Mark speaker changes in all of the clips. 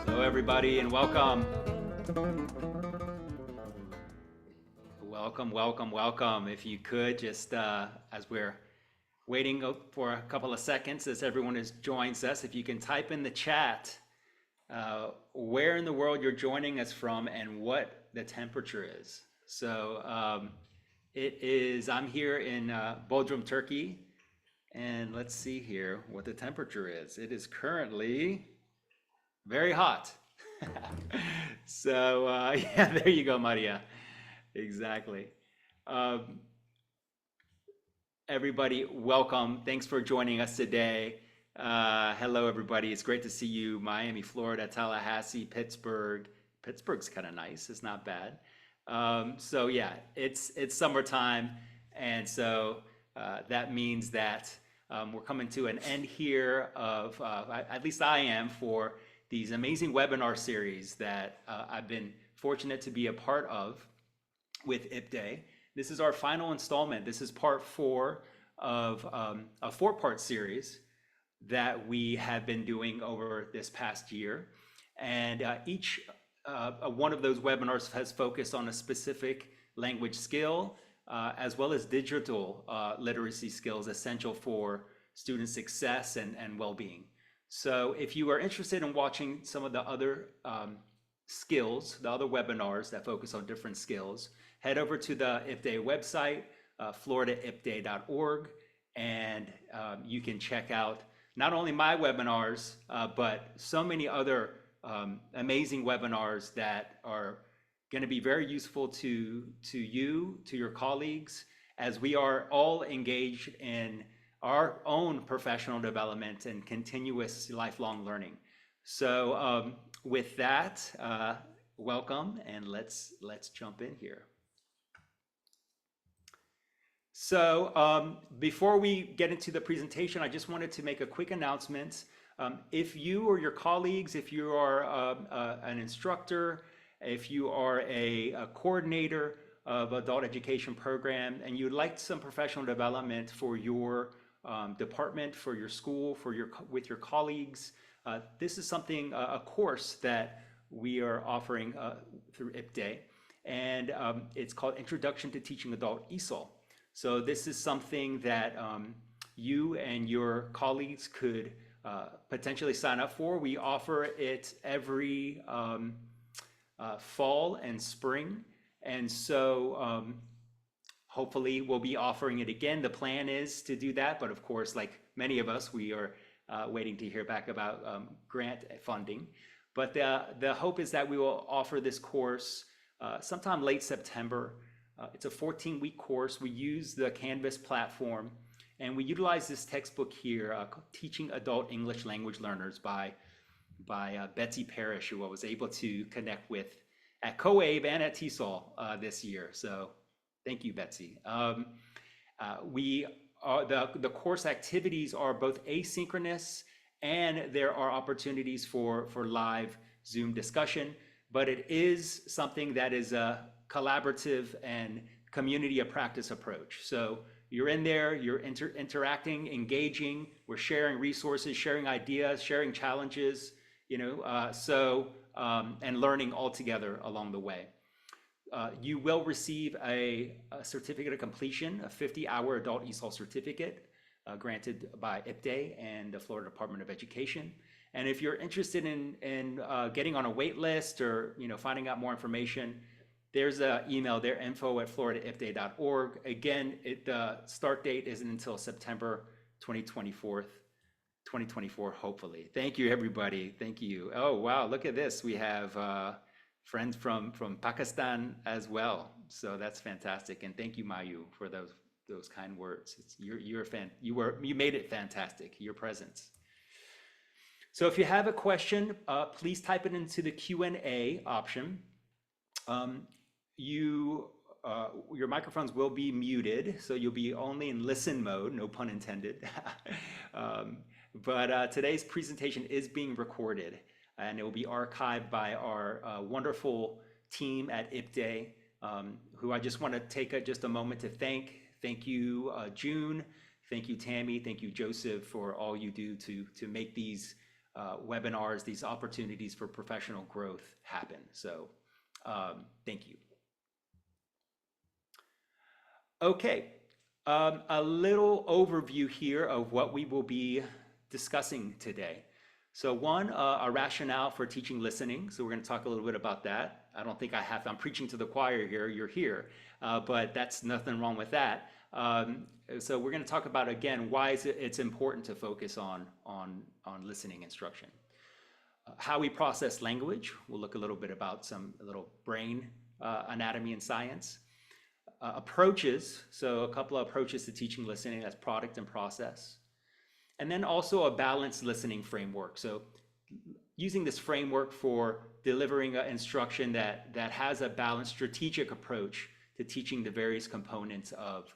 Speaker 1: Hello, everybody, and welcome. Welcome. If you could just, as we're waiting for a couple of seconds as everyone joins us, if you can type in the chat where in the world you're joining us from and what the temperature is. So I'm here in Bodrum, Turkey, and let's see here what the temperature is. It is currently very hot. So yeah, there you go, Maria. Exactly. Um, Everybody, welcome. Thanks for joining us today. Hello, everybody. It's great to see you. Miami, Florida, Tallahassee, Pittsburgh. Pittsburgh's kind of nice. It's not bad. So yeah, it's summertime, and so that means that we're coming to an end here of, at least I am, for these amazing webinar series that I've been fortunate to be a part of with IPDAY. This is our final installment. This is part 4 of a 4-part series that we have been doing over this past year. And each one of those webinars has focused on a specific language skill, as well as digital literacy skills essential for student success and well-being. So if you are interested in watching some of the other skills, the other webinars that focus on different skills, head over to the IPDAY website, floridaipday.org, and you can check out not only my webinars, but so many other amazing webinars that are going to be very useful to you, to your colleagues, as we are all engaged in our own professional development and continuous lifelong learning. So with that, welcome, and let's jump in here. So before we get into the presentation, I just wanted to make a quick announcement. If you or your colleagues, if you are an instructor, if you are a coordinator of adult education program, and you'd like some professional development for your department, for your school, with your colleagues, this is something, a course that we are offering through IPDAY, and it's called Introduction to Teaching Adult ESOL. So this is something that you and your colleagues could potentially sign up for. We offer it every fall and spring, and so hopefully we'll be offering it again. The plan is to do that, but of course, like many of us, we are waiting to hear back about grant funding. But the hope is that we will offer this course sometime late September. It's a 14-week course. We use the Canvas platform, and we utilize this textbook here, Teaching Adult English Language Learners by Betsy Parrish, who I was able to connect with at COABE and at TESOL this year. So thank you, Betsy. The course activities are both asynchronous, and there are opportunities for live Zoom discussion, but it is something that is a collaborative and community of practice approach. So you're in there, you're interacting, engaging, we're sharing resources, sharing ideas, sharing challenges, and learning all together along the way. You will receive a certificate of completion, a 50-hour adult ESOL certificate granted by IPDAY and the Florida Department of Education. And if you're interested in getting on a wait list or finding out more information, there's an email there, info@floridaipday.org. Again, the start date isn't until September 2024, hopefully. Thank you, everybody. Thank you. Oh, wow, look at this. We have friends from Pakistan as well. So that's fantastic. And thank you, Mayu, for those kind words. You made it fantastic, your presence. So if you have a question, please type it into the Q&A option. Your microphones will be muted, so you'll be only in listen mode, no pun intended. But today's presentation is being recorded, and it will be archived by our wonderful team at IPDAY who I just want to take just a moment to thank. Thank you, June. Thank you, Tammy. Thank you, Joseph, for all you do to make these webinars, these opportunities for professional growth happen. So thank you. Okay, a little overview here of what we will be discussing today. So one, a rationale for teaching listening. So we're going to talk a little bit about that. I don't think I'm preaching to the choir here, you're here, but that's nothing wrong with that. So we're going to talk about, again, why it's important to focus on listening instruction. How we process language. We'll look a little bit about a little brain anatomy and science. Approaches, so a couple of approaches to teaching listening, that's product and process. And then also a balanced listening framework. So using this framework for delivering an instruction that has a balanced strategic approach to teaching the various components of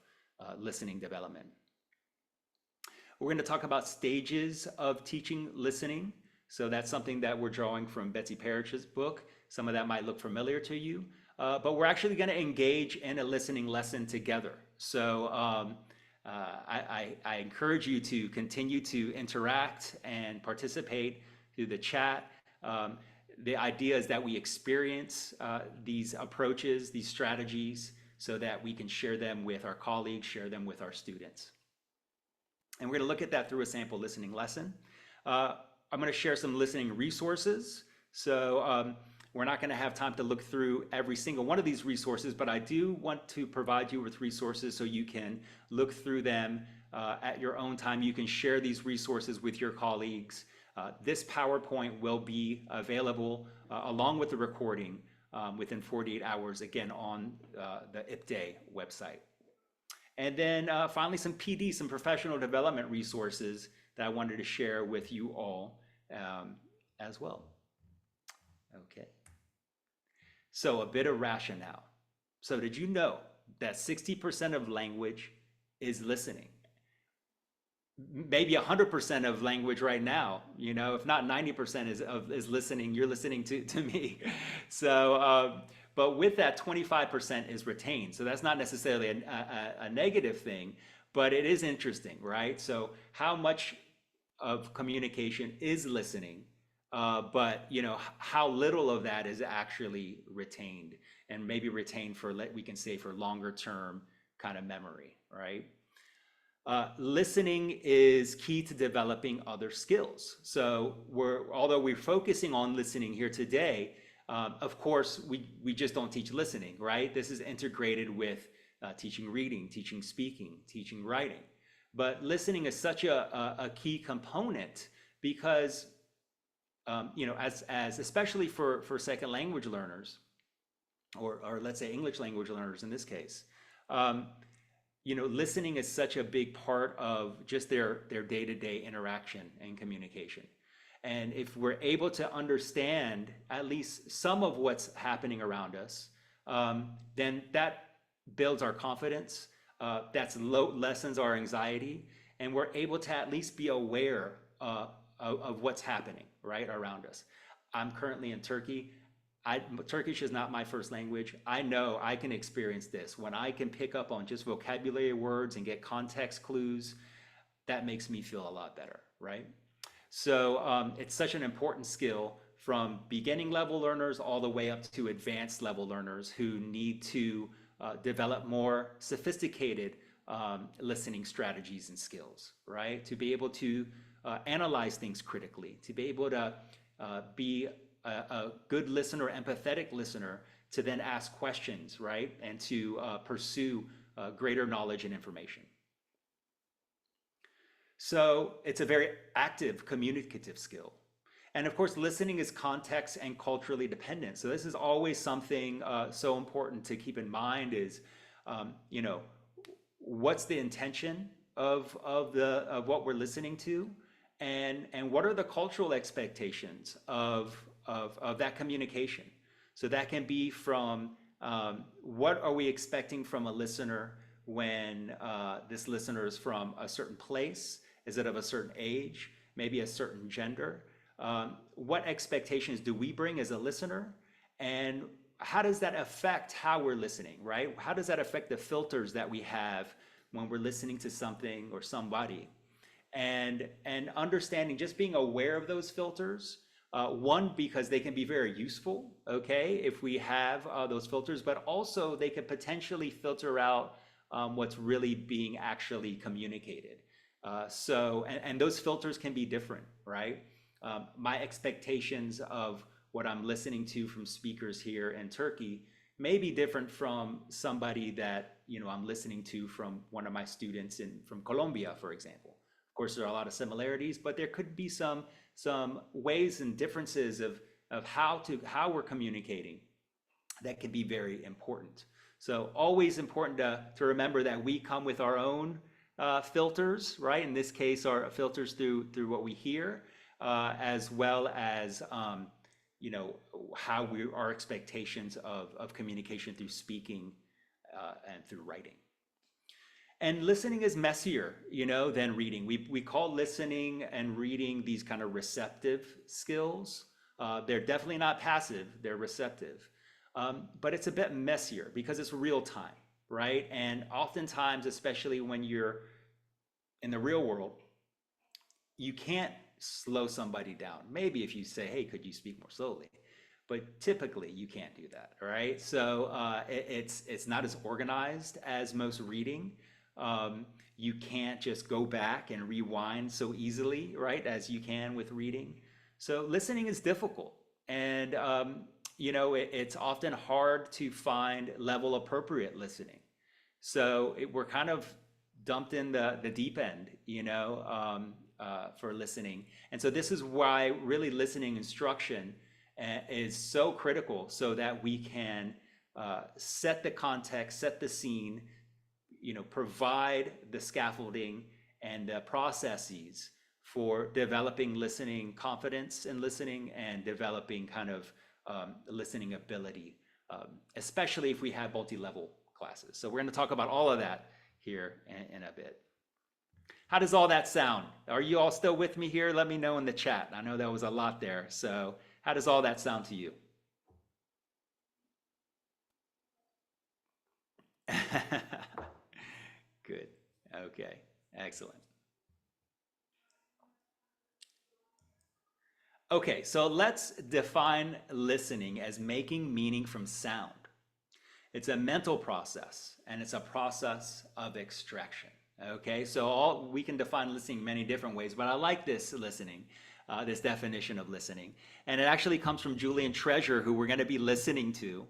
Speaker 1: listening development. We're going to talk about stages of teaching listening. So that's something that we're drawing from Betsy Parish's book. Some of that might look familiar to you. But we're actually going to engage in a listening lesson together. So I encourage you to continue to interact and participate through the chat. The idea is that we experience these approaches, these strategies, so that we can share them with our colleagues, share them with our students. And we're going to look at that through a sample listening lesson. I'm going to share some listening resources. So we're not going to have time to look through every single one of these resources, but I do want to provide you with resources so you can look through them at your own time. You can share these resources with your colleagues. This PowerPoint will be available along with the recording within 48 hours, again, on the IPDAY website. And then finally, some PD, some professional development resources that I wanted to share with you all as well. Okay. So a bit of rationale. So did you know that 60% of language is listening? Maybe 100% of language right now, you know, if not 90% is listening, you're listening to me. So, but with that, 25% is retained. So that's not necessarily a negative thing, but it is interesting, right? So how much of communication is listening? But you know, how little of that is actually retained, and maybe retained for, we can say, for longer term kind of memory, right? Listening is key to developing other skills. So although we're focusing on listening here today, of course, we just don't teach listening, right? This is integrated with teaching reading, teaching speaking, teaching writing. But listening is such a key component because you know, as especially for second language learners, or let's say English language learners in this case, you know, listening is such a big part of just their day-to-day interaction and communication. And if we're able to understand at least some of what's happening around us, then that builds our confidence, lessens our anxiety, and we're able to at least be aware of what's happening right around us. I'm currently in Turkey. Turkish is not my first language. I know I can experience this. When I can pick up on just vocabulary words and get context clues, that makes me feel a lot better, right? So it's such an important skill from beginning level learners all the way up to advanced level learners who need to develop more sophisticated listening strategies and skills, right? To be able to analyze things critically, to be able to be a good listener, empathetic listener, to then ask questions, right? And to pursue greater knowledge and information. So it's a very active communicative skill. And of course, listening is context and culturally dependent. So this is always something so important to keep in mind is, you know, what's the intention of what we're listening to, and what are the cultural expectations of that communication. So that can be from what are we expecting from a listener when this listener is from a certain place? Is it of a certain age? Maybe a certain gender? What expectations do we bring as a listener? And how does that affect how we're listening, right? How does that affect the filters that we have when we're listening to something or somebody? And understanding, just being aware of those filters. One, because they can be very useful, okay, if we have those filters, but also they could potentially filter out what's really being actually communicated. And those filters can be different, right? My expectations of what I'm listening to from speakers here in Turkey may be different from somebody that I'm listening to from one of my students from Colombia, for example. Of course, there are a lot of similarities, but there could be some ways and differences of how we're communicating that can be very important. So always important to remember that we come with our own filters, right? In this case, our filters through what we hear, as well as how our expectations of communication through speaking and through writing. And listening is messier, than reading. We call listening and reading these kind of receptive skills. They're definitely not passive, they're receptive. But it's a bit messier because it's real time, right? And oftentimes, especially when you're in the real world, you can't slow somebody down. Maybe if you say, hey, could you speak more slowly? But typically you can't do that, right? So it's not as organized as most reading. You can't just go back and rewind so easily, right, as you can with reading. So listening is difficult. And, it's often hard to find level appropriate listening. So we're kind of dumped in the deep end, for listening. And so this is why really listening instruction is so critical, so that we can set the context, set the scene, provide the scaffolding and the processes for developing listening confidence in listening and developing kind of listening ability, especially if we have multi-level classes. So we're going to talk about all of that here in a bit. How does all that sound? Are you all still with me here? Let me know in the chat. I know that was a lot there. So how does all that sound to you? Good. Okay. Excellent. Okay, so let's define listening as making meaning from sound. It's a mental process, and it's a process of extraction. Okay, so we can define listening many different ways, but I like this this definition of listening. And it actually comes from Julian Treasure, who we're going to be listening to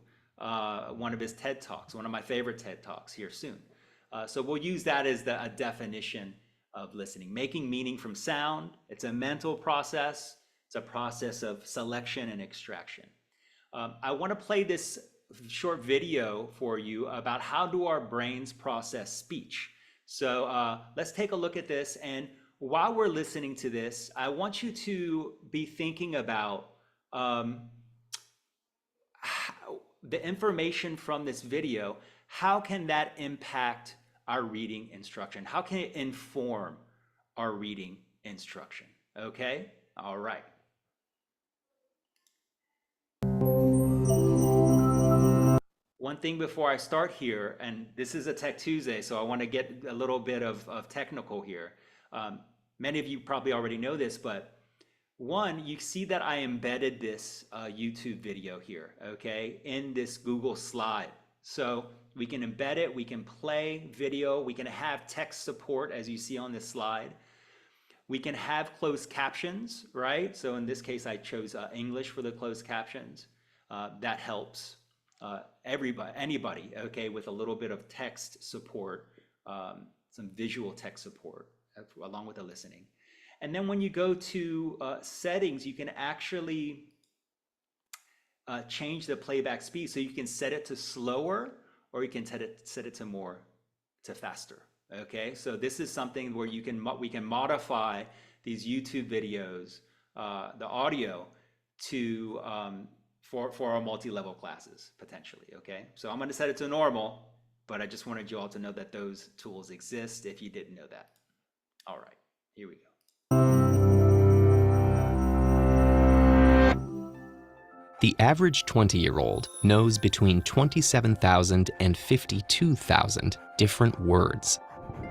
Speaker 1: one of his TED Talks, one of my favorite TED Talks here soon. So we'll use that as a definition of listening. Making meaning from sound. It's a mental process. It's a process of selection and extraction. I want to play this short video for you about how do our brains process speech. So let's take a look at this. And while we're listening to this, I want you to be thinking about the information from this video. How can that impact our reading instruction? How can it inform our reading instruction? Okay? All right. One thing before I start here, and this is a Tech Tuesday, so I want to get a little bit of technical here. Many of you probably already know this, but one, you see that I embedded this YouTube video here, okay, in this Google slide. So we can embed it, we can play video, we can have text support as you see on this slide. We can have closed captions, right? So in this case, I chose English for the closed captions. That helps anybody, okay, with a little bit of text support, some visual text support, along with the listening. And then when you go to settings, you can actually change the playback speed. So you can set it to slower, or you can set it to faster. Okay, so this is something where we can modify these YouTube videos, the audio, to for our multi-level classes potentially. Okay, so I'm going to set it to normal, but I just wanted you all to know that those tools exist if you didn't know that. All right, here we go.
Speaker 2: The average 20-year-old knows between 27,000 and 52,000 different words.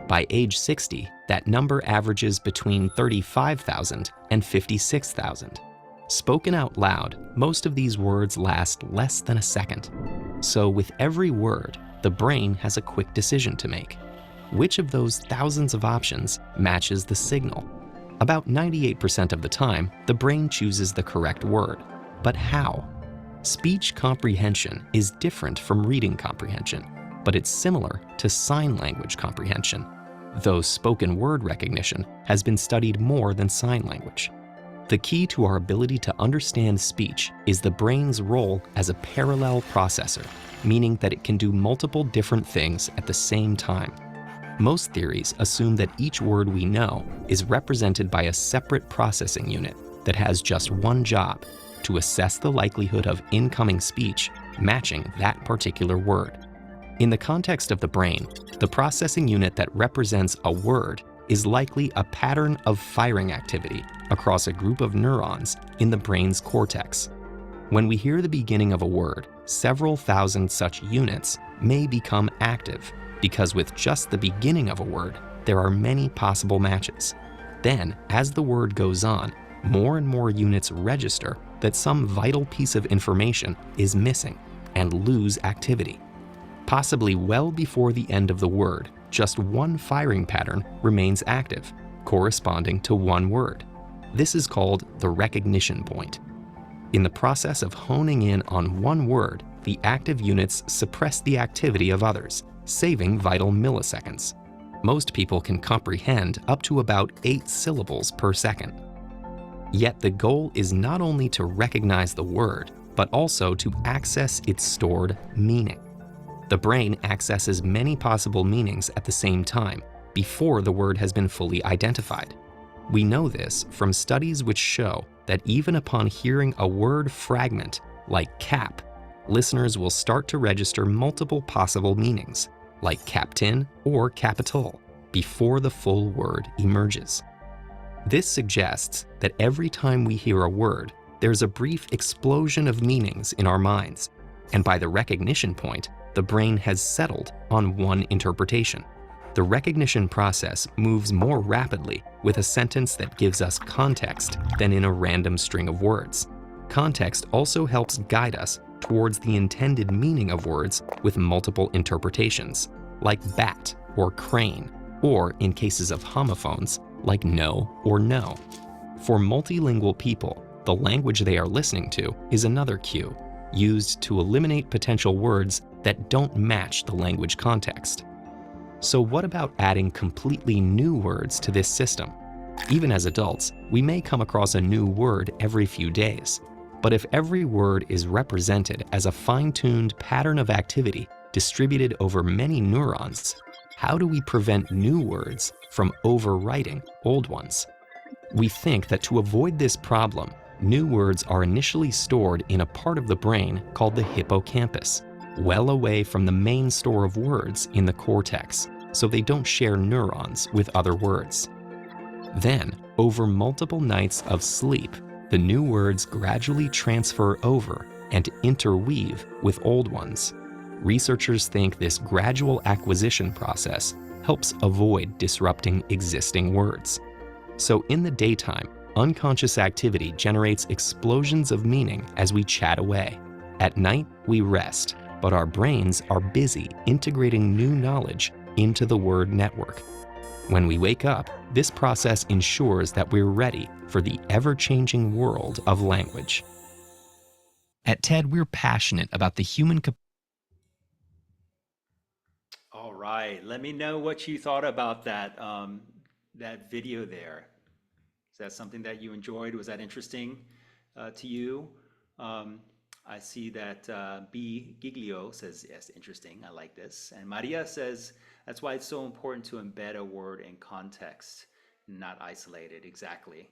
Speaker 2: By age 60, that number averages between 35,000 and 56,000. Spoken out loud, most of these words last less than a second. So with every word, the brain has a quick decision to make. Which of those thousands of options matches the signal? About 98% of the time, the brain chooses the correct word. But how? Speech comprehension is different from reading comprehension, but it's similar to sign language comprehension, though spoken word recognition has been studied more than sign language. The key to our ability to understand speech is the brain's role as a parallel processor, meaning that it can do multiple different things at the same time. Most theories assume that each word we know is represented by a separate processing unit that has just one job: to assess the likelihood of incoming speech matching that particular word. In the context of the brain, the processing unit that represents a word is likely a pattern of firing activity across a group of neurons in the brain's cortex. When we hear the beginning of a word, several thousand such units may become active because with just the beginning of a word, there are many possible matches. Then, as the word goes on, more and more units register that some vital piece of information is missing and lose activity. Possibly well before the end of the word, just one firing pattern remains active, corresponding to one word. This is called the recognition point. In the process of honing in on one word, the active units suppress the activity of others, saving vital milliseconds. Most people can comprehend up to about 8 syllables per second. Yet the goal is not only to recognize the word, but also to access its stored meaning. The brain accesses many possible meanings at the same time before the word has been fully identified. We know this from studies which show that even upon hearing a word fragment, like cap, listeners will start to register multiple possible meanings, like captain or capital, before the full word emerges. This suggests that every time we hear a word, there's a brief explosion of meanings in our minds, and by the recognition point, the brain has settled on one interpretation. The recognition process moves more rapidly with a sentence that gives us context than in a random string of words. Context also helps guide us towards the intended meaning of words with multiple interpretations, like bat or crane, or in cases of homophones, like no or no. For multilingual people, the language they are listening to is another cue, used to eliminate potential words that don't match the language context. So what about adding completely new words to this system? Even as adults, we may come across a new word every few days. But if every word is represented as a fine-tuned pattern of activity distributed over many neurons, how do we prevent new words from overwriting old ones? We think that to avoid this problem, new words are initially stored in a part of the brain called the hippocampus, well away from the main store of words in the cortex, so they don't share neurons with other words. Then, over multiple nights of sleep, the new words gradually transfer over and interweave with old ones. Researchers think this gradual acquisition process helps avoid disrupting existing words. So in the daytime, unconscious activity generates explosions of meaning as we chat away. At night, we rest, but our brains are busy integrating new knowledge into the word network. When we wake up, this process ensures that we're ready for the ever-changing world of language. At TED, we're passionate about the human capacity.
Speaker 1: All right, let me know what you thought about that video there. Is that something that you enjoyed? Was that interesting to you? Um, I see that B. Giglio says, yes, interesting. I like this. And Maria says, that's why it's so important to embed a word in context, not isolate it. Exactly.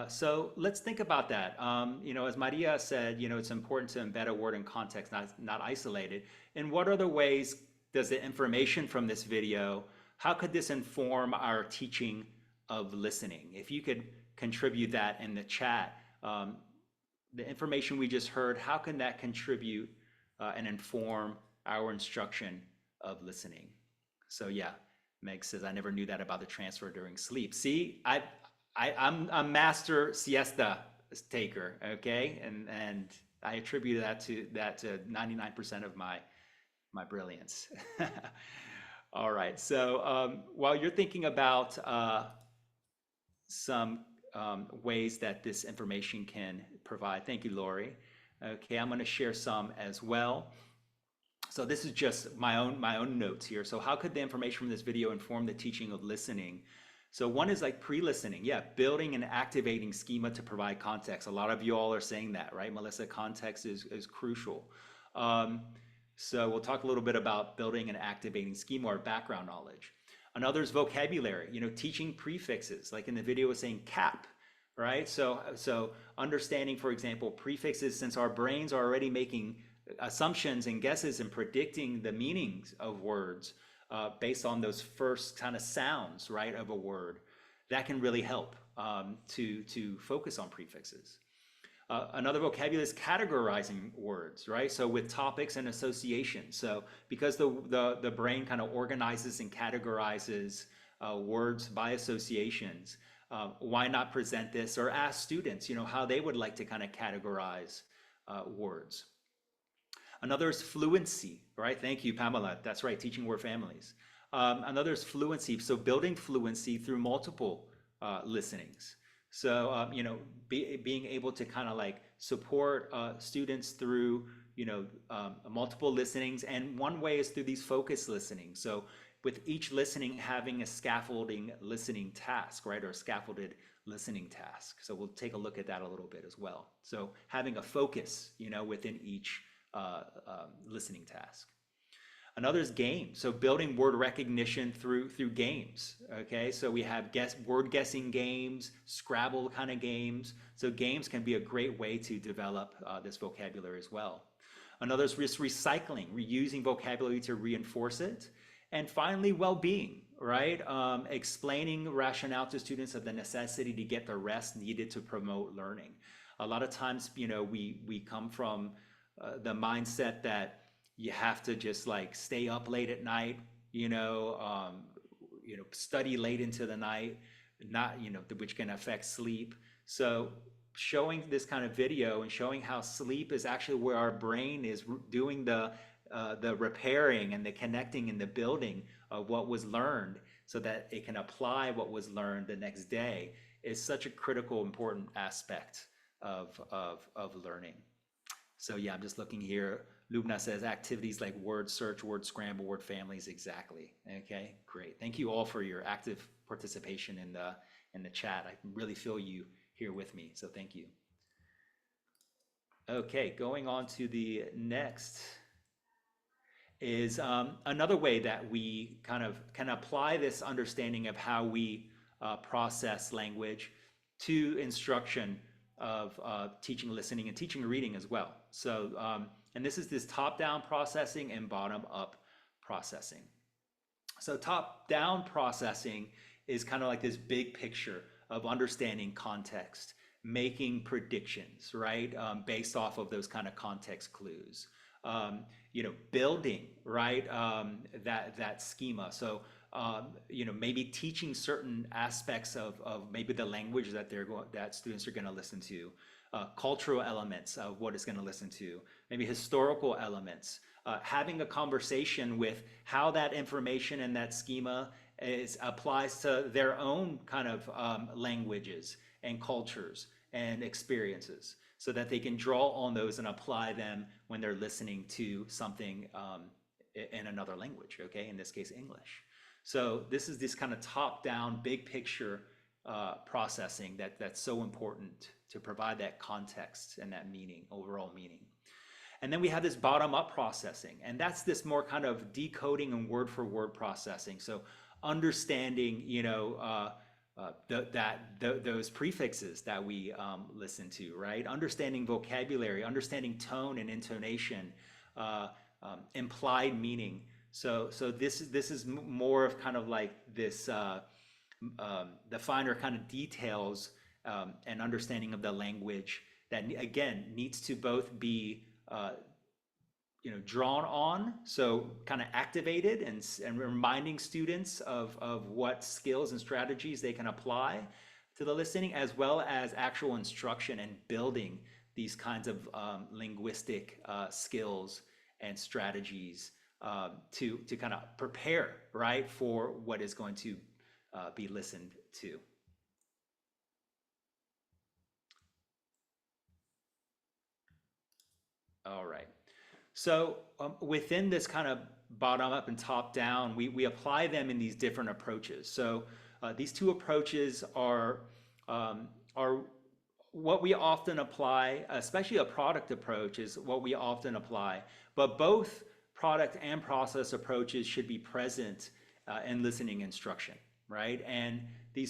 Speaker 1: So let's think about that. As Maria said, it's important to embed a word in context, not isolate it. In what other ways does the information from this video, how could this inform our teaching of listening? If you could contribute that in the chat, the information we just heard, how can that contribute and inform our instruction of listening? So yeah, Meg says, I never knew that about the transfer during sleep. See, I'm a master siesta taker, okay? And I attribute that to 99% of my brilliance. All right, so while you're thinking about some ways that this information can provide, thank you, Lori. Okay, I'm gonna share some as well. So this is just my own notes here. So how could the information from this video inform the teaching of listening? So one is like pre-listening. Yeah, building and activating schema to provide context. A lot of you all are saying that, right? Melissa, context is crucial. So we'll talk a little bit about building and activating schema or background knowledge. Another is vocabulary, teaching prefixes, like in the video was saying cap, right? So understanding, for example, prefixes, since our brains are already making assumptions and guesses and predicting the meanings of words based on those first kind of sounds, right, of a word, that can really help to focus on prefixes. Another vocabulary is categorizing words, right? So with topics and associations. So because the brain kind of organizes and categorizes words by associations, why not present this or ask students, how they would like to kind of categorize words. Another is fluency, right? Thank you, Pamela. That's right, teaching word families. Another is fluency. So building fluency through multiple listenings. So, being able to kind of like support students through, multiple listenings. And one way is through these focus listenings. So with each listening having a scaffolding listening task, right? Or a scaffolded listening task. So we'll take a look at that a little bit as well. So having a focus, within each listening task. Another is games. So building word recognition through games. Okay, so we have word guessing games, Scrabble kind of games. So games can be a great way to develop this vocabulary as well. Another is just recycling, reusing vocabulary to reinforce it. And finally, well-being, right? Explaining rationale to students of the necessity to get the rest needed to promote learning. A lot of times, we come from the mindset that you have to just like stay up late at night, study late into the night, not, which can affect sleep. So showing this kind of video and showing how sleep is actually where our brain is doing the repairing and the connecting and the building of what was learned so that it can apply what was learned the next day is such a critical, important aspect of learning. So yeah, I'm just looking here. Lubna says activities like word search, word scramble, word families, exactly. Okay, great. Thank you all for your active participation in the chat. I really feel you here with me, so thank you. Okay, going on to the next is another way that we kind of can apply this understanding of how we process language to instruction of teaching listening and teaching reading as well. So, and this is this top-down processing and bottom-up processing. So top-down processing is kind of like this big picture of understanding context, making predictions, right, based off of those kind of context clues. Building, right, that schema. So, maybe teaching certain aspects of maybe the language that that students are going to listen to, cultural elements of what it's going to listen to, maybe historical elements, having a conversation with how that information and that schema applies to their own kind of languages and cultures and experiences, so that they can draw on those and apply them when they're listening to something in another language, okay, in this case, English. So this is this kind of top-down, big picture processing that's so important to provide that context and that meaning, overall meaning. And then we have this bottom-up processing, and that's this more kind of decoding and word-for-word processing. So understanding, those prefixes that we listen to, right? Understanding vocabulary, understanding tone and intonation, implied meaning. So this is more of kind of like this the finer kind of details and understanding of the language that again needs to both be drawn on, so kind of activated and reminding students of what skills and strategies they can apply to the listening, as well as actual instruction and building these kinds of linguistic skills and strategies to kind of prepare, right, for what is going to be listened to. All right. So within this kind of bottom up and top down, we apply them in these different approaches. So these two approaches are what we often apply, especially a product approach is what we often apply, but both product and process approaches should be present in listening instruction, right? And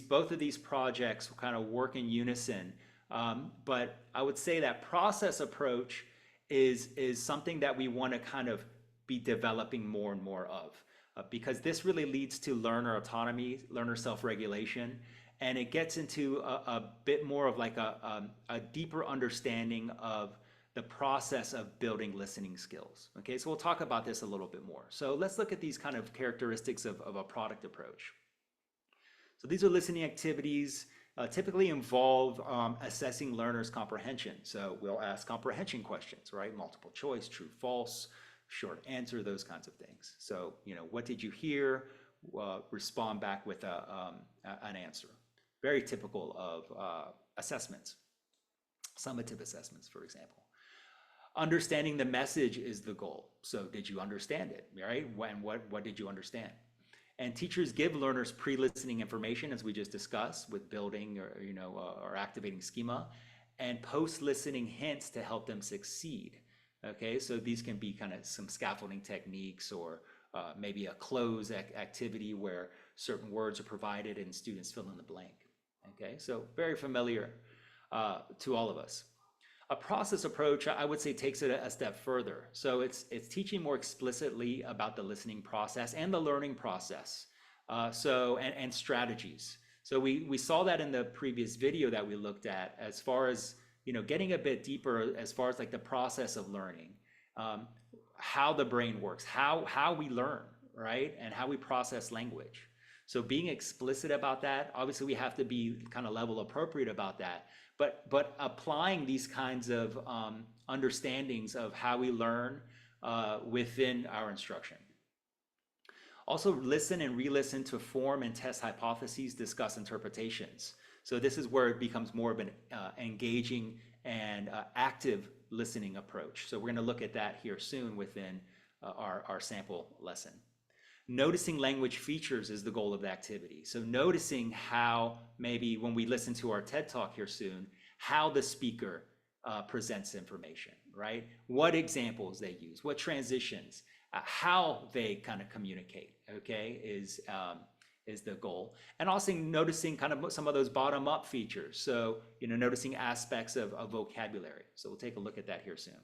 Speaker 1: both of these projects kind of work in unison. But I would say that process approach is something that we want to kind of be developing more and more of, because this really leads to learner autonomy, learner self-regulation, and it gets into a bit more of like a deeper understanding of the process of building listening skills. Okay, so we'll talk about this a little bit more. So let's look at these kind of characteristics of a product approach. So these are listening activities, typically involve assessing learners' comprehension. So we'll ask comprehension questions, right? Multiple choice, true, false, short answer, those kinds of things. So, what did you hear? Respond back with an answer. Very typical of assessments, summative assessments, for example. Understanding the message is the goal. So did you understand it, right? What did you understand? And teachers give learners pre-listening information, as we just discussed, with building or activating schema, and post-listening hints to help them succeed. Okay, so these can be kind of some scaffolding techniques, or maybe a close activity where certain words are provided and students fill in the blank. Okay, so very familiar to all of us. A process approach, I would say, takes it a step further. So it's teaching more explicitly about the listening process and the learning process, and strategies. So we saw that in the previous video that we looked at, as far as getting a bit deeper as far as like the process of learning, how the brain works, how we learn, right, and how we process language. So being explicit about that, obviously we have to be kind of level appropriate about that, but applying these kinds of understandings of how we learn within our instruction. Also listen and re-listen to form and test hypotheses, discuss interpretations. So this is where it becomes more of an engaging and active listening approach. So we're going to look at that here soon within our sample lesson. Noticing language features is the goal of the activity. So noticing how, maybe when we listen to our TED Talk here soon, how the speaker presents information, right? What examples they use, what transitions, how they kind of communicate, okay, is the goal. And also noticing kind of some of those bottom-up features. So, noticing aspects of vocabulary. So we'll take a look at that here soon.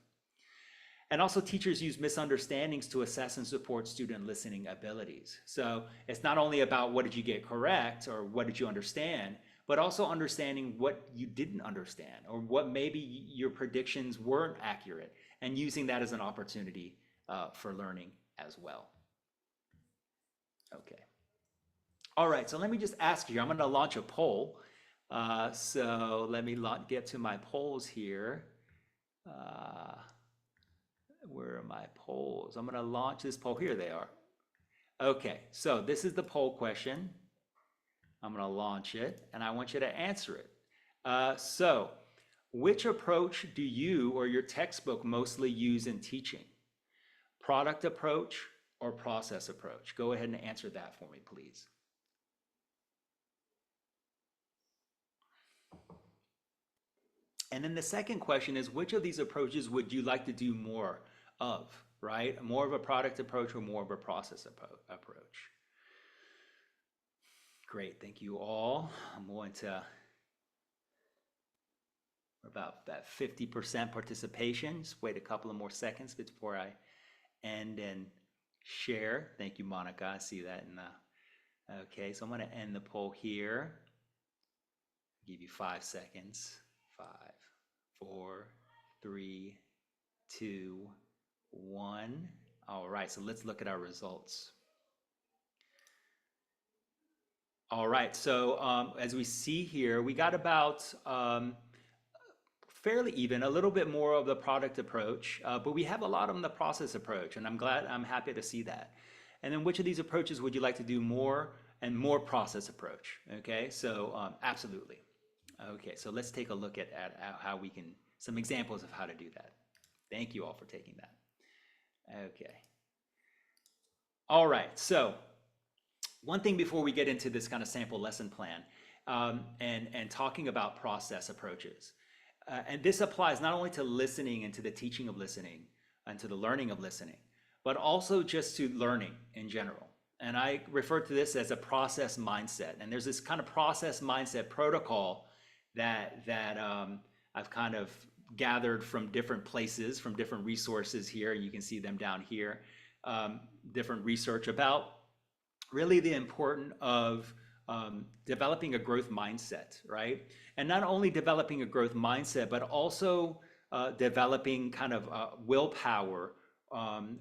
Speaker 1: And also teachers use misunderstandings to assess and support student listening abilities. So it's not only about what did you get correct or what did you understand, but also understanding what you didn't understand or what maybe your predictions weren't accurate, and using that as an opportunity for learning as well. Okay. All right, so let me just ask you, I'm going to launch a poll. So let me get to my polls here. Where are my polls? I'm going to launch this poll. Here they are. Okay, so this is the poll question. I'm going to launch it, and I want you to answer it. So which approach do you or your textbook mostly use in teaching? Product approach or process approach? Go ahead and answer that for me, please. And then the second question is, which of these approaches would you like to do more of, right? More of a product approach or more of a process approach? Great, thank you all. I'm going to, about that 50% participation. Just wait a couple of more seconds before I end and share. Thank you, Monica. I see that in the, okay, so I'm going to end the poll here. Give you 5 seconds. 5, 4, 3, 2, 1. All right, so let's look at our results. All right, so as we see here, we got about fairly even, a little bit more of the product approach, but we have a lot on the process approach, and I'm happy to see that. And then which of these approaches would you like to do more and more process approach? Okay, so absolutely. Okay, so let's take a look at how we can, some examples of how to do that. Thank you all for taking that. Okay. All right, so one thing before we get into this kind of sample lesson plan and talking about process approaches. And this applies not only to listening and to the teaching of listening and to the learning of listening, but also just to learning in general. And I refer to this as a process mindset. And there's this kind of process mindset protocol that I've kind of gathered from different places, from different resources here. You can see them down here, different research about really the importance of developing a growth mindset, right? And not only developing a growth mindset, but also developing kind of willpower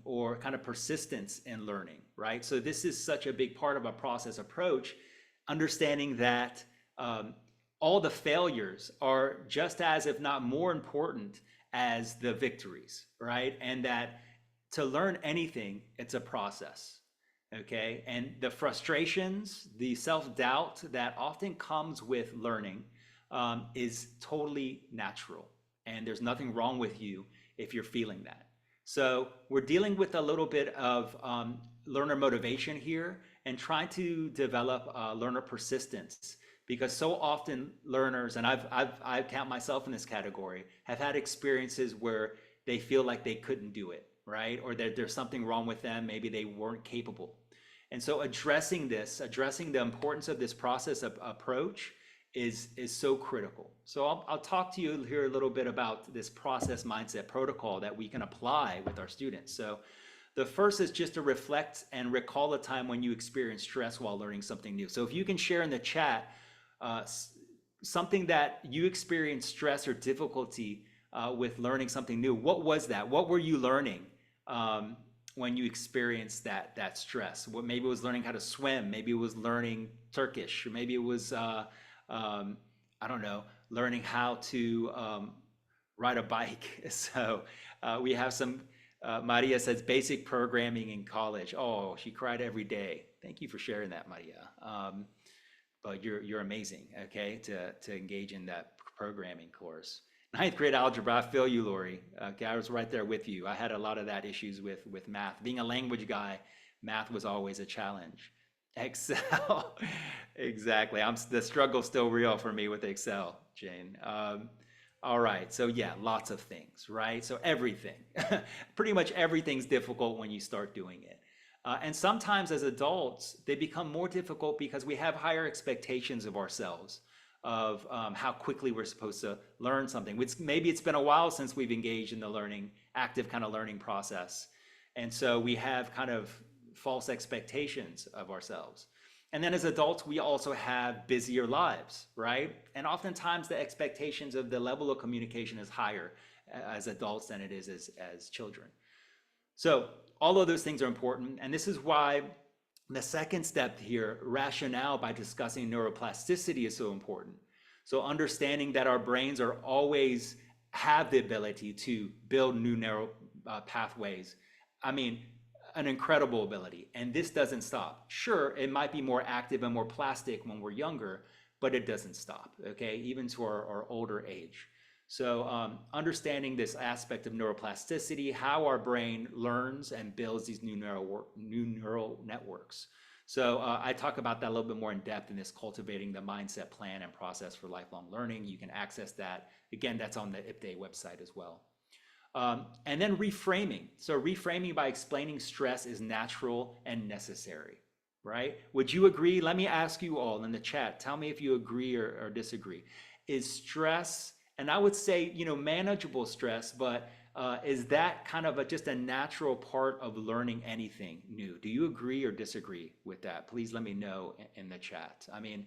Speaker 1: or kind of persistence in learning, right? So this is such a big part of a process approach, understanding that all the failures are just as, if not more important as the victories, right? And that to learn anything, it's a process. Okay, and the frustrations, the self-doubt that often comes with learning is totally natural. And there's nothing wrong with you if you're feeling that. So we're dealing with a little bit of learner motivation here and trying to develop learner persistence, because so often learners, and I count myself in this category, have had experiences where they feel like they couldn't do it, right? Or that there's something wrong with them. Maybe they weren't capable. And so addressing the importance of this process approach is so critical. So I'll talk to you here a little bit about this process mindset protocol that we can apply with our students. So the first is just to reflect and recall a time when you experienced stress while learning something new. So if you can share in the chat something that you experienced stress or difficulty with learning something new. What was that? What were you learning when you experienced that stress? What, maybe it was learning how to swim, maybe it was learning Turkish, or maybe it was I don't know, learning how to ride a bike. So we have some. Maria says basic programming in college. Oh, she cried every day. Thank you for sharing that, Maria. But you're amazing. Okay, to engage in that programming course. Ninth grade algebra, I feel you, Lori. Okay, I was right there with you. I had a lot of that issues with math. Being a language guy, math was always a challenge. Excel, exactly. The struggle's still real for me with Excel, Jane. All right, so yeah, lots of things, right? So everything, pretty much everything's difficult when you start doing it. And sometimes as adults, they become more difficult because we have higher expectations of ourselves, of how quickly we're supposed to learn something. Maybe it's been a while since we've engaged in the active kind of learning process. And so we have kind of false expectations of ourselves. And then as adults, we also have busier lives, right? And oftentimes the expectations of the level of communication is higher as adults than it is as children. So all of those things are important. And this is why the second step here, rationale by discussing neuroplasticity, is so important. So understanding that our brains are always have the ability to build new neural pathways. I mean, an incredible ability. And this doesn't stop. Sure, it might be more active and more plastic when we're younger, but it doesn't stop, okay? Even to our older age. So understanding this aspect of neuroplasticity, how our brain learns and builds these new neural networks. So I talk about that a little bit more in depth in this Cultivating the Mindset Plan and Process for Lifelong Learning. You can access that. Again, that's on the IPDAY website as well. And then reframing. So reframing by explaining stress is natural and necessary, right? Would you agree? Let me ask you all in the chat. Tell me if you agree or disagree. Is stress, and I would say, manageable stress, but is that kind of just a natural part of learning anything new? Do you agree or disagree with that? Please let me know in the chat. I mean,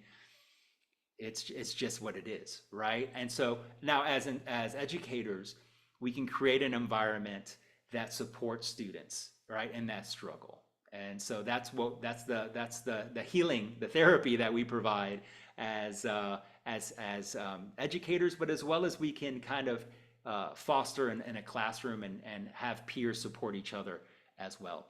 Speaker 1: It's just what it is, right? And so now as educators, we can create an environment that supports students, right, in that struggle. And so that's the healing, the therapy that we provide as educators, but as well as we can kind of foster in a classroom and have peers support each other as well.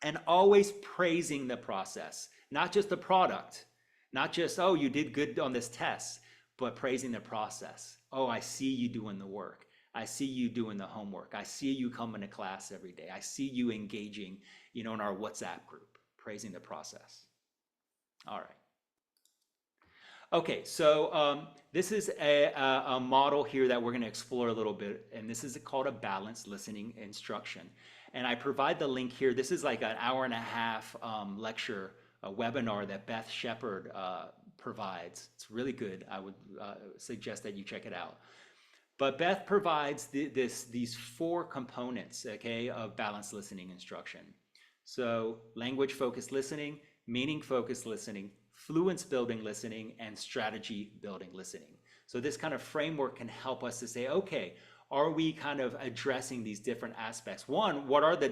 Speaker 1: And always praising the process, not just the product, not just, oh, you did good on this test, but praising the process. Oh, I see you doing the work. I see you doing the homework. I see you coming to class every day. I see you engaging, in our WhatsApp group, praising the process. All right. Okay, so this is a model here that we're going to explore a little bit, and this is called a balanced listening instruction. And I provide the link here. This is like an hour and a half lecture, a webinar that Beth Shepard provides. It's really good. I would suggest that you check it out. But Beth provides these four components, okay, of balanced listening instruction. So language-focused listening, meaning-focused listening, fluence building listening, and strategy building listening. So this kind of framework can help us to say, okay, are we kind of addressing these different aspects? One, what are the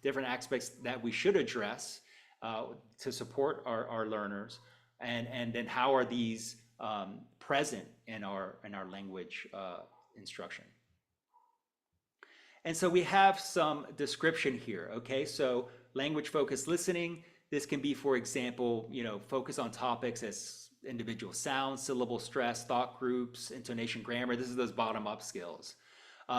Speaker 1: different aspects that we should address to support our learners? And then how are these present in our language instruction? And so we have some description here, okay? So language-focused listening, this can be, for example, focus on topics as individual sounds, syllable stress, thought groups, intonation, grammar. This is those bottom-up skills.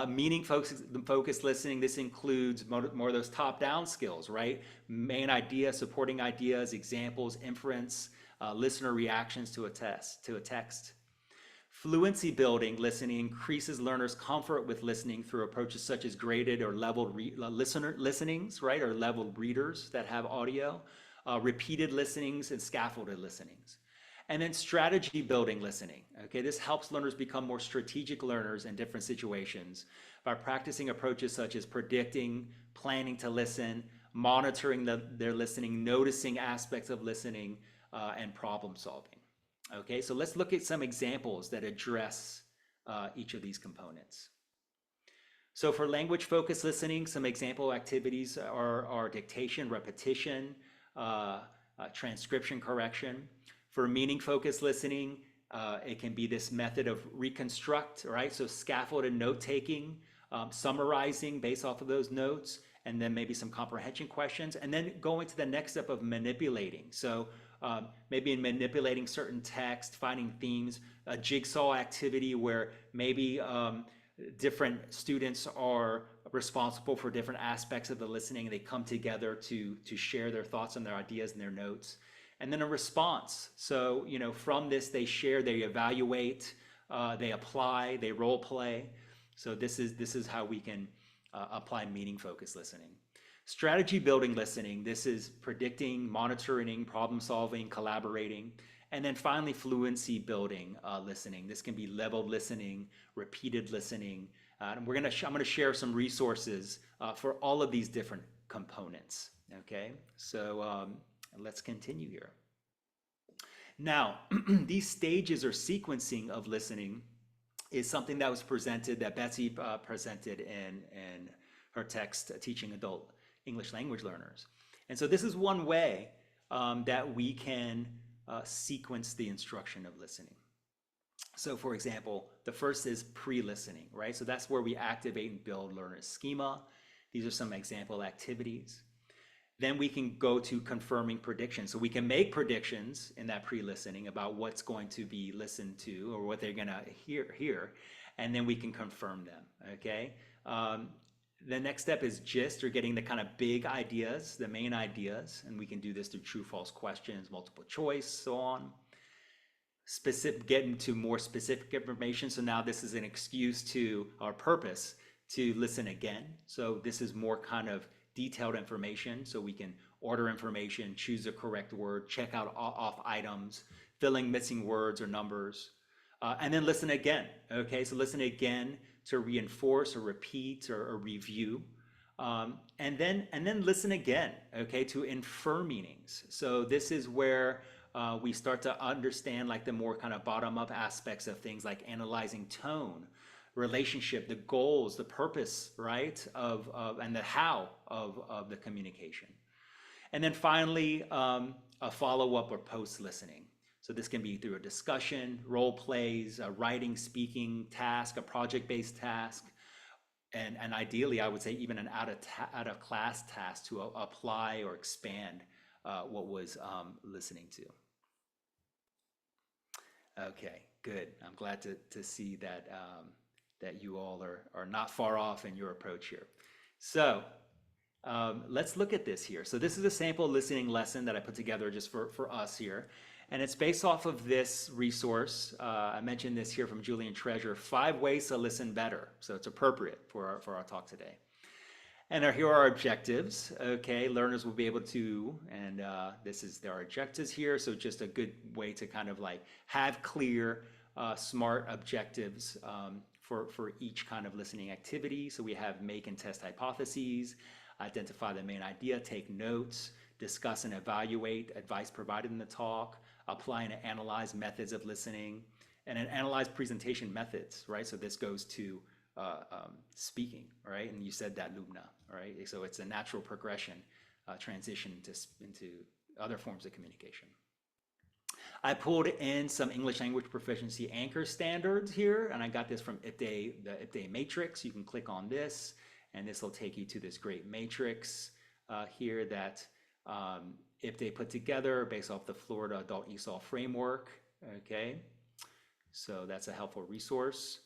Speaker 1: Meaning-focused listening, this includes more of those top-down skills, right? Main idea, supporting ideas, examples, inference, listener reactions to a text. Fluency building listening increases learners' comfort with listening through approaches such as graded or leveled listenings, right, or leveled readers that have audio, repeated listenings, and scaffolded listenings. And then strategy building listening. Okay, this helps learners become more strategic learners in different situations by practicing approaches such as predicting, planning to listen, monitoring their listening, noticing aspects of listening, and problem solving. Okay, so let's look at some examples that address each of these components. So for language-focused listening, some example activities are dictation, repetition, transcription correction. For meaning-focused listening, it can be this method of reconstruct, right? So scaffolded note-taking, summarizing based off of those notes, and then maybe some comprehension questions, and then going to the next step of manipulating. So maybe in manipulating certain text, finding themes, a jigsaw activity where maybe different students are responsible for different aspects of the listening. They come together to share their thoughts and their ideas and their notes. And then a response. So, from this, they share, they evaluate, they apply, they role play. So this is how we can apply meaning-focused listening. Strategy building listening, this is predicting, monitoring, problem solving, collaborating. And then finally, fluency building listening. This can be leveled listening, repeated listening. And I'm going to share some resources for all of these different components. Okay, so let's continue here. Now, these stages or sequencing of listening is something that was presented, that Betsy presented in her text, Teaching Adult English Language Learners. And so this is one way that we can sequence the instruction of listening. So for example, the first is pre-listening, right? So that's where we activate and build learners' schema. These are some example activities. Then we can go to confirming predictions. So we can make predictions in that pre-listening about what's going to be listened to or what they're going to hear, and then we can confirm them, okay? The next step is gist, or getting the kind of big ideas, the main ideas, and we can do this through true, false questions, multiple choice, so on. Getting to more specific information. So now this is an excuse to our purpose to listen again. So this is more kind of detailed information, so we can order information, choose the correct word, check out off items, filling missing words or numbers, and then listen again. Okay, so listen again to reinforce or repeat or review, and then listen again. Okay, to infer meanings. So this is where We start to understand like the more kind of bottom up aspects of things like analyzing tone, relationship, the goals, the purpose, right, and the how of the communication. And then finally, a follow up or post listening. So this can be through a discussion, role plays, a writing, speaking task, a project based task, and ideally, I would say even an out of class task to apply or expand what was listening to. Okay, good. I'm glad to see that that you all are not far off in your approach here. So let's look at this here. So this is a sample listening lesson that I put together just for us here. And it's based off of this resource. I mentioned this here from Julian Treasure, 5 Ways to Listen Better. So it's appropriate for our talk today. And here are our objectives. Okay, learners will be able to, and there are objectives here. So just a good way to kind of like have clear, smart objectives for each kind of listening activity. So we have make and test hypotheses, identify the main idea, take notes, discuss and evaluate advice provided in the talk, apply and analyze methods of listening, and then analyze presentation methods, right? So this goes to speaking, right? And you said that, Lumna, right? So it's a natural progression, transition into other forms of communication. I pulled in some English language proficiency anchor standards here, and I got this from the IPDE matrix. You can click on this, and this will take you to this great matrix here that IPDE put together based off the Florida Adult ESOL framework. Okay, so that's a helpful resource.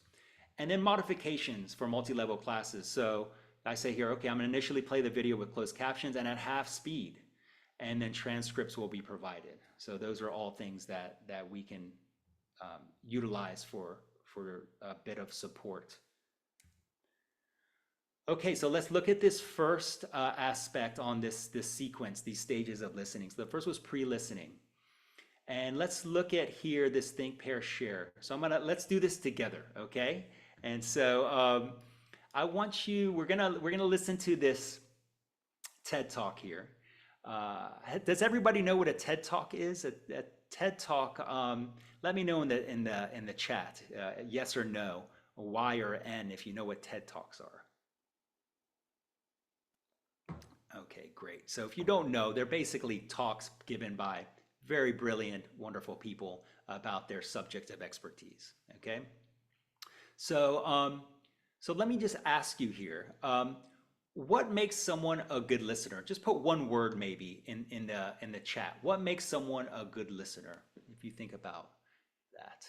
Speaker 1: And then modifications for multi-level classes. So I say here, okay, I'm gonna initially play the video with closed captions and at half speed, and then transcripts will be provided. So those are all things that we can utilize for a bit of support. Okay, so let's look at this first aspect on this sequence, these stages of listening. So the first was pre-listening. And let's look at here this think, pair, share. So let's do this together, okay? And so I want you, we're gonna listen to this TED Talk here. Does everybody know what a TED Talk is? A TED Talk, let me know in the chat, yes or no, Y or N, if you know what TED Talks are. Okay, great. So if you don't know, they're basically talks given by very brilliant, wonderful people about their subject of expertise. Okay, so so let me just ask you here, what makes someone a good listener? Just put one word maybe in the chat. What makes someone a good listener? If you think about that,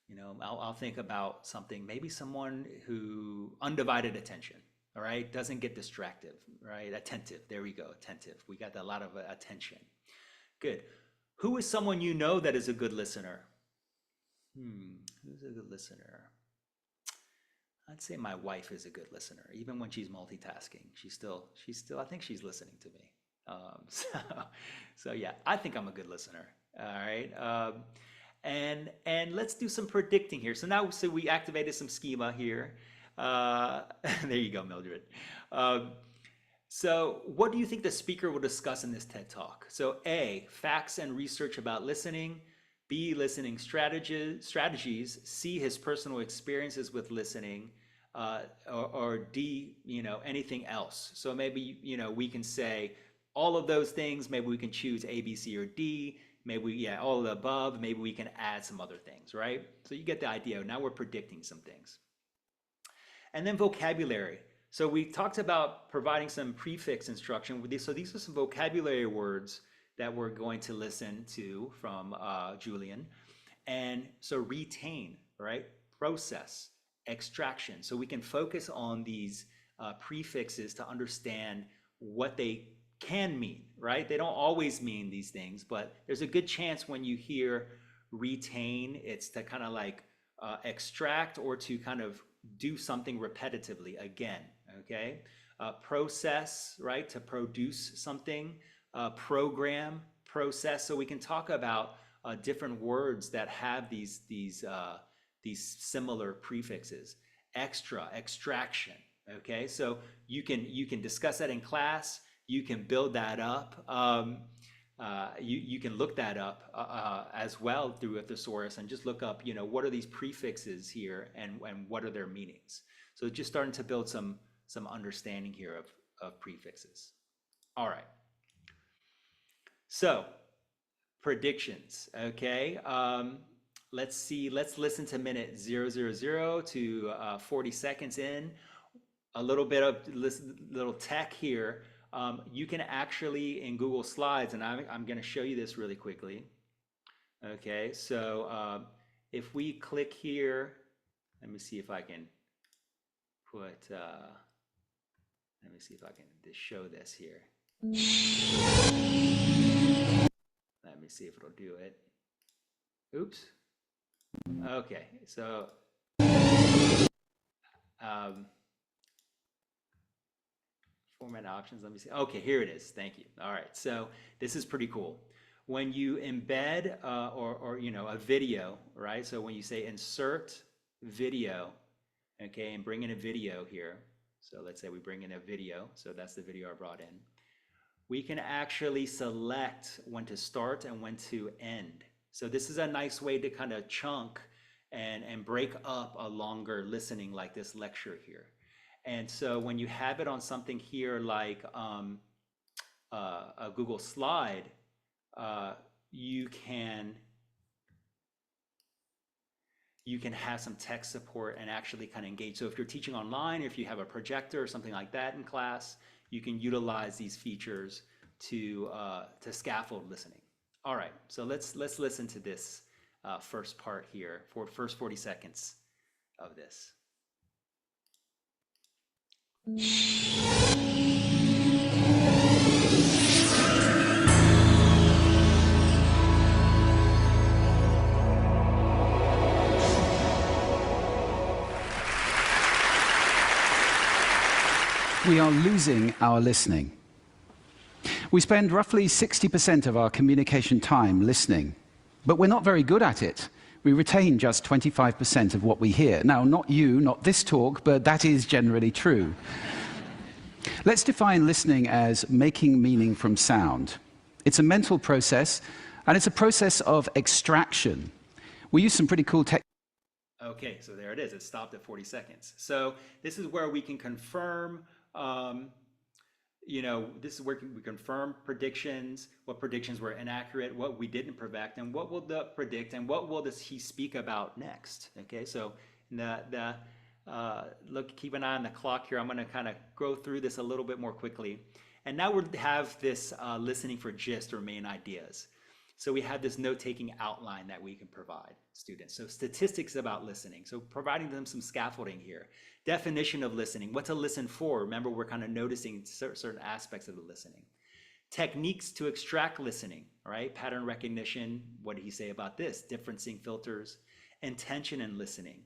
Speaker 1: you know, I'll think about something. Maybe someone who undivided attention. All right, doesn't get distracted. Right, attentive. There we go. Attentive. We got a lot of attention. Good. Who is someone you know that is a good listener? Who's a good listener? I'd say my wife is a good listener, even when she's multitasking. She's still. I think she's listening to me. So yeah, I think I'm a good listener. All right. And let's do some predicting here. So we activated some schema here. There you go, Mildred. So what do you think the speaker will discuss in this TED Talk? So A, facts and research about listening. B, listening strategies. C, his personal experiences with listening. Or D, you know, anything else. So maybe, you know, we can say all of those things. Maybe we can choose A, B, C, or D. Maybe, all of the above. Maybe we can add some other things, right? So you get the idea. Now we're predicting some things. And then vocabulary. So we talked about providing some prefix instruction. So these are some vocabulary words that we're going to listen to from Julian. And so retain, right? Process, extraction. So we can focus on these prefixes to understand what they can mean, right? They don't always mean these things, but there's a good chance when you hear retain, it's to kind of like extract or to kind of do something repetitively again, okay? Process, right, to produce something. Program, process. So we can talk about different words that have these similar prefixes. Extra, extraction, okay? So you can discuss that in class. You can build that up. You can look that up as well through a thesaurus and just look up, what are these prefixes here and what are their meanings. So just starting to build some understanding here of prefixes. All right. So predictions, okay? Let's see, let's listen to minute 000 to 40 seconds in. A little bit of little tech here. You can actually, in Google Slides, and I'm going to show you this really quickly. Okay, so if we click here, let me see if I can put, let me see if I can just show this here. Let me see if it'll do it. Oops. Okay, so format options, let me see. Okay, here it is. Thank you. All right, so this is pretty cool. When you embed or a video, right? So when you say insert video, okay, and bring in a video here. So let's say we bring in a video. So that's the video I brought in. We can actually select when to start and when to end. So this is a nice way to kind of chunk and break up a longer listening like this lecture here. And so when you have it on something here like a Google slide, you can have some text support and actually kind of engage. So if you're teaching online, if you have a projector or something like that in class, you can utilize these features to scaffold listening. All right, so let's listen to this first part here for first 40 seconds of this.
Speaker 3: We are losing our listening. We spend roughly 60% of our communication time listening, but we're not very good at it. We retain just 25% of what we hear. Now, not you, not this talk, but that is generally true. Let's define listening as making meaning from sound. It's a mental process, and it's a process of extraction. We use some pretty cool techniques.
Speaker 1: Okay, so there it is. It stopped at 40 seconds. So this is where we can confirm this is where we confirm predictions, what predictions were inaccurate, what we didn't predict, and what will the predict, and what will he speak about next. Okay, so look, keep an eye on the clock here. I'm going to kind of go through this a little bit more quickly. And now we have this listening for gist or main ideas. So we have this note-taking outline that we can provide students. So statistics about listening. So providing them some scaffolding here. Definition of listening, what to listen for. Remember, we're kind of noticing certain aspects of the listening. Techniques to extract listening, right? Pattern recognition, what did he say about this? Differencing filters, intention in listening,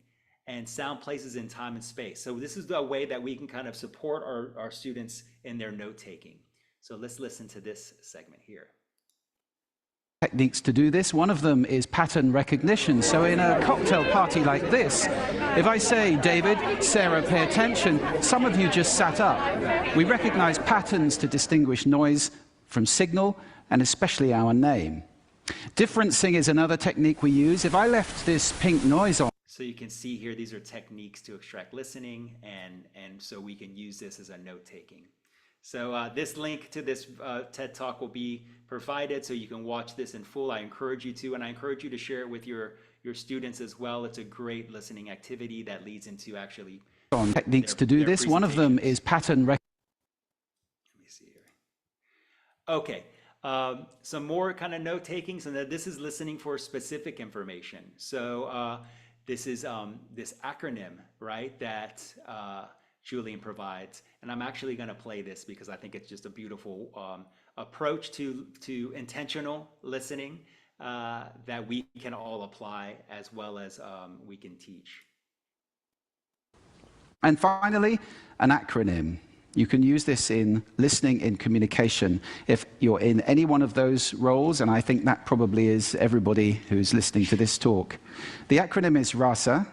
Speaker 1: and sound places in time and space. So this is the way that we can kind of support our students in their note-taking. So let's listen to this segment here.
Speaker 3: Techniques to do this. One of them is pattern recognition. So in a cocktail party like this, if I say, David, Sarah, pay attention, some of you just sat up. We recognize patterns to distinguish noise from signal, and especially our name. Differencing is another technique we use. If I left this pink noise on,
Speaker 1: so you can see here, these are techniques to extract listening, and so we can use this as a note-taking. So this link to this TED Talk will be provided so you can watch this in full. I encourage you to, and I encourage you to share it with your students as well. It's a great listening activity that leads into actually
Speaker 3: techniques to do this. One of them is pattern recognition.
Speaker 1: Let me see here. Okay, some more kind of note-taking. So that this is listening for specific information. So this is this acronym, right, that Julian provides, and I'm actually going to play this because I think it's just a beautiful approach to intentional listening that we can all apply as well as we can teach.
Speaker 3: And finally, an acronym. You can use this in listening, in communication, if you're in any one of those roles, and I think that probably is everybody who's listening to this talk. The acronym is RASA,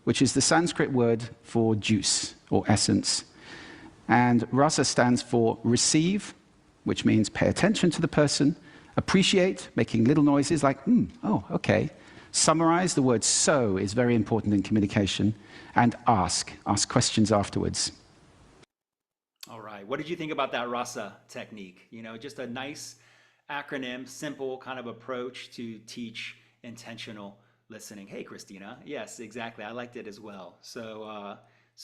Speaker 3: which is the Sanskrit word for juice or essence. And RASA stands for receive, which means pay attention to the person, Appreciate, making little noises like, oh, okay. Summarize, the word so is very important in communication. And ask questions afterwards.
Speaker 1: All right. What did you think about that RASA technique? You know, just a nice acronym, simple kind of approach to teach intentional listening. Hey, Christina. Yes, exactly. I liked it as well. So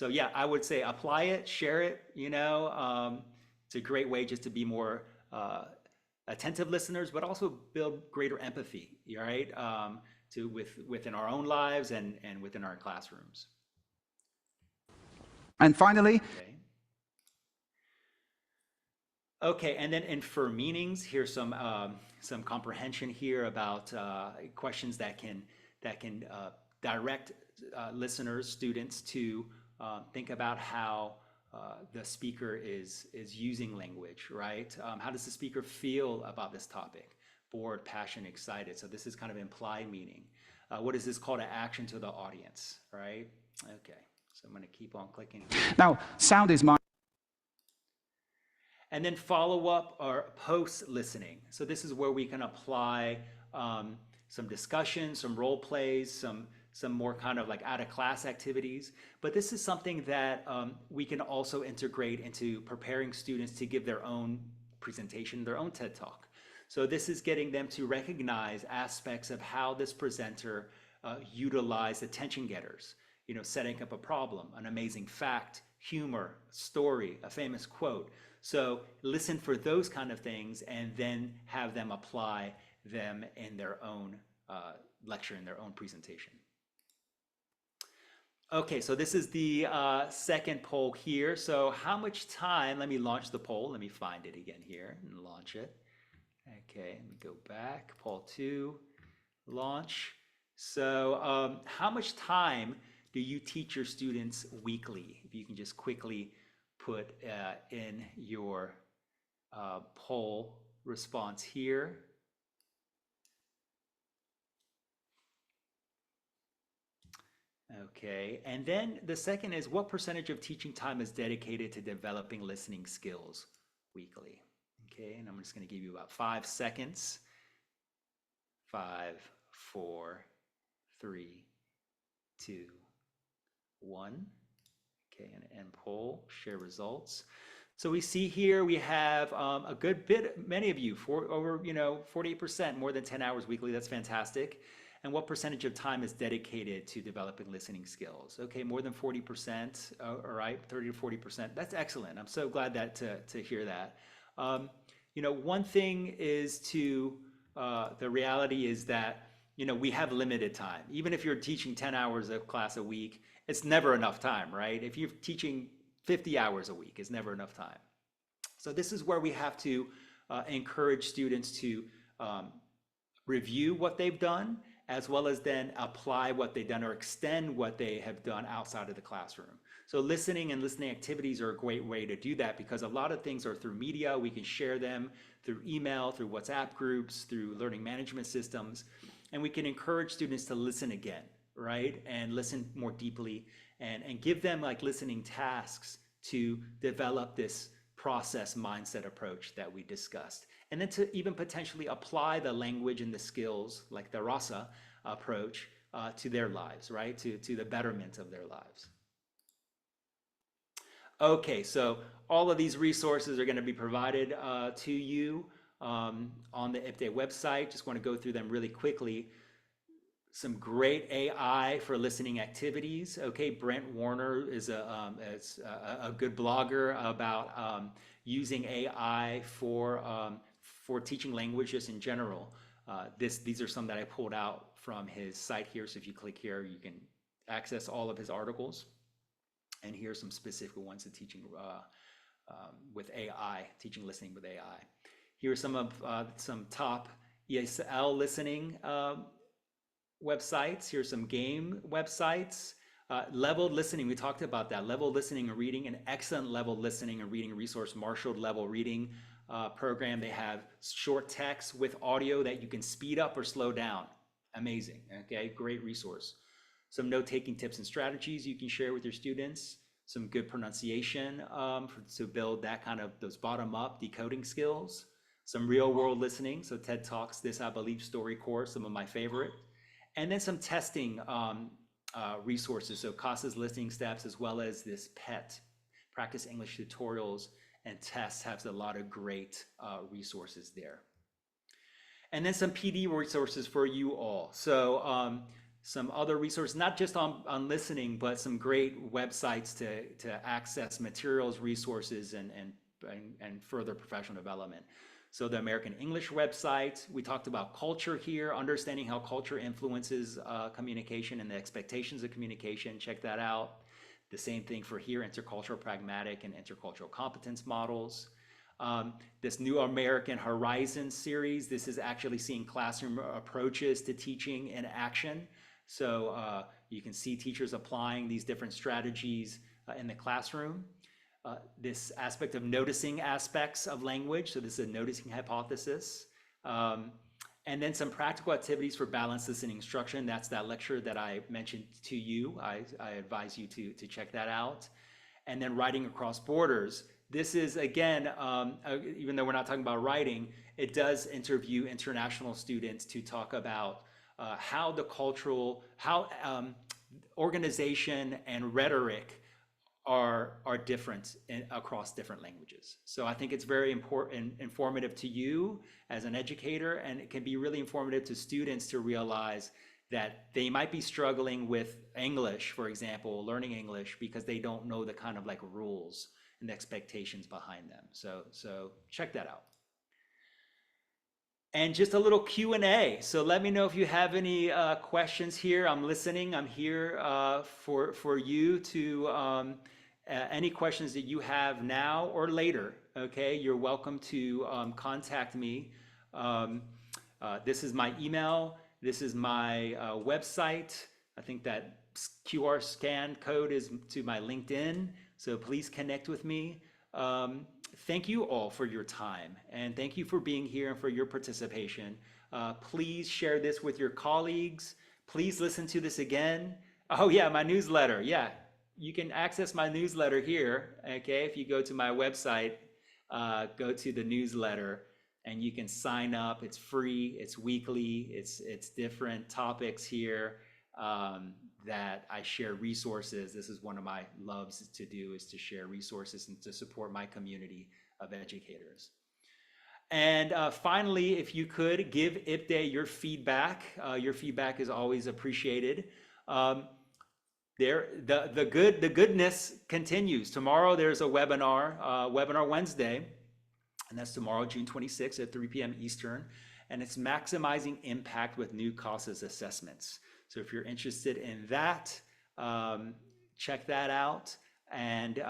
Speaker 1: yeah, I would say apply it, share it. You know, it's a great way just to be more attentive listeners, but also build greater empathy. Right? Within our own lives and within our classrooms.
Speaker 3: And finally,
Speaker 1: Okay. Okay, and then for meanings, here's some comprehension here about questions that can direct listeners, students to think about how the speaker is using language, right? How does the speaker feel about this topic? Bored, passionate, excited. So this is kind of implied meaning. What is this call to action to the audience, right? Okay, so I'm going to keep on clicking.
Speaker 3: Now, sound is my...
Speaker 1: And then follow up or post listening. So this is where we can apply some discussion, some role plays, some more kind of like out of class activities. But this is something that we can also integrate into preparing students to give their own presentation, their own TED Talk. So this is getting them to recognize aspects of how this presenter utilized attention getters. You know, setting up a problem, an amazing fact, humor, story, a famous quote. So listen for those kind of things and then have them apply them in their own lecture, in their own presentation. Okay, so this is the second poll here. So how much time, let me launch the poll. Let me find it again here and launch it. Okay, let me go back, poll 2, launch. So how much time do you teach your students weekly? If you can just quickly put in your poll response here. Okay, and then the second is, what percentage of teaching time is dedicated to developing listening skills weekly? Okay, and I'm just going to give you about 5 seconds. 5, 4, 3, 2, 1. Okay, and end poll, share results. So we see here we have a good bit, many of you, over 48%, more than 10 hours weekly. That's fantastic. And what percentage of time is dedicated to developing listening skills? Okay, more than 40%. All right, 30 to 40%. That's excellent. I'm so glad that to hear that. One thing is the reality is that we have limited time. Even if you're teaching 10 hours of class a week, it's never enough time, right? If you're teaching 50 hours a week, it's never enough time. So this is where we have to encourage students to review what they've done, as well as then apply what they've done or extend what they have done outside of the classroom. So listening and listening activities are a great way to do that, because a lot of things are through media. We can share them through email, through WhatsApp groups, through learning management systems, and we can encourage students to listen again, right? And listen more deeply and give them like listening tasks to develop this process mindset approach that we discussed. And then to even potentially apply the language and the skills like the RASA approach to their lives, right? To the betterment of their lives. Okay, so all of these resources are going to be provided to you on the IPDE website. Just want to go through them really quickly. Some great AI for listening activities. Okay, Brent Warner is a good blogger about using AI for teaching languages in general. These are some that I pulled out from his site here. So if you click here, you can access all of his articles. And here's some specific ones to teaching with AI, teaching listening with AI. Here are some top ESL listening websites. Here's some game websites. Leveled listening, we talked about that. Leveled listening and reading, an excellent level listening and reading resource, Marshall level reading program. They have short text with audio that you can speed up or slow down. Amazing, okay, great resource. Some note-taking tips and strategies you can share with your students. Some good pronunciation to build that kind of those bottom-up decoding skills. some real world listening. So TED Talks, This I Believe Story Course, some of my favorite. And then some testing resources. So CASA's listening steps, as well as this PET, Practice English Tutorials and Tests, has a lot of great resources there. And then some PD resources for you all. So some other resources, not just on listening, but some great websites to access materials, resources, and further professional development. So the American English website, we talked about culture here, understanding how culture influences communication and the expectations of communication. Check that out. The same thing for here, intercultural pragmatic and intercultural competence models. This new American Horizons series, this is actually seeing classroom approaches to teaching in action. So you can see teachers applying these different strategies in the classroom. This aspect of noticing aspects of language. So this is a noticing hypothesis. And then some practical activities for balanced listening instruction. That's that lecture that I mentioned to you. I advise you to check that out. And then writing across borders. This is, again, even though we're not talking about writing, it does interview international students to talk about how organization and rhetoric are different across different languages. So I think it's very important, informative to you as an educator, and it can be really informative to students to realize that they might be struggling with English, for example, learning English, because they don't know the kind of like rules and the expectations behind them. So check that out. And just a little Q&A. So let me know if you have any questions here. I'm listening. I'm here for you to, any questions that you have now or later, okay? You're welcome to contact me. This is my email. This is my website. I think that QR scan code is to my LinkedIn. So please connect with me. Thank you all for your time, and thank you for being here and for your participation. Please share this with your colleagues. Please listen to this again. Oh yeah, my newsletter. Yeah, you can access my newsletter here. Okay, if you go to my website, go to the newsletter, and you can sign up. It's free. It's weekly. It's different topics here. That I share resources. This is one of my loves to do, is to share resources and to support my community of educators. And finally, if you could give IPDE your feedback. Your feedback is always appreciated. The goodness continues. Tomorrow there's a webinar Wednesday, and that's tomorrow, June 26th at 3 p.m. Eastern, and it's maximizing impact with new CASAS assessments. So if you're interested in that, check that out, and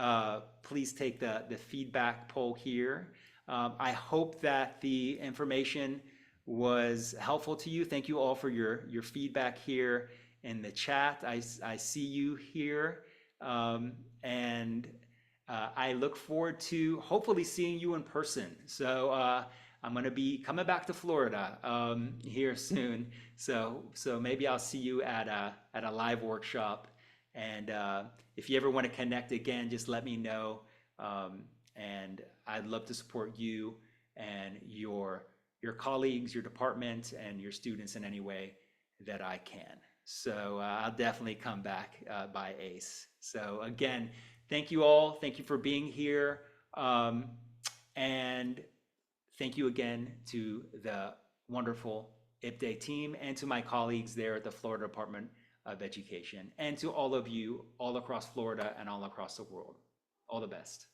Speaker 1: please take the feedback poll here. I hope that the information was helpful to you. Thank you all for your feedback here in the chat. I see you here, and I look forward to hopefully seeing you in person. So I'm going to be coming back to Florida here soon. So maybe I'll see you at a live workshop. And if you ever want to connect again, just let me know. And I'd love to support you and your colleagues, your department, and your students in any way that I can. So I'll definitely come back by ACE. So again, thank you all. Thank you for being here. And thank you again to the wonderful IPDE team and to my colleagues there at the Florida Department of Education, and to all of you all across Florida and all across the world. All the best.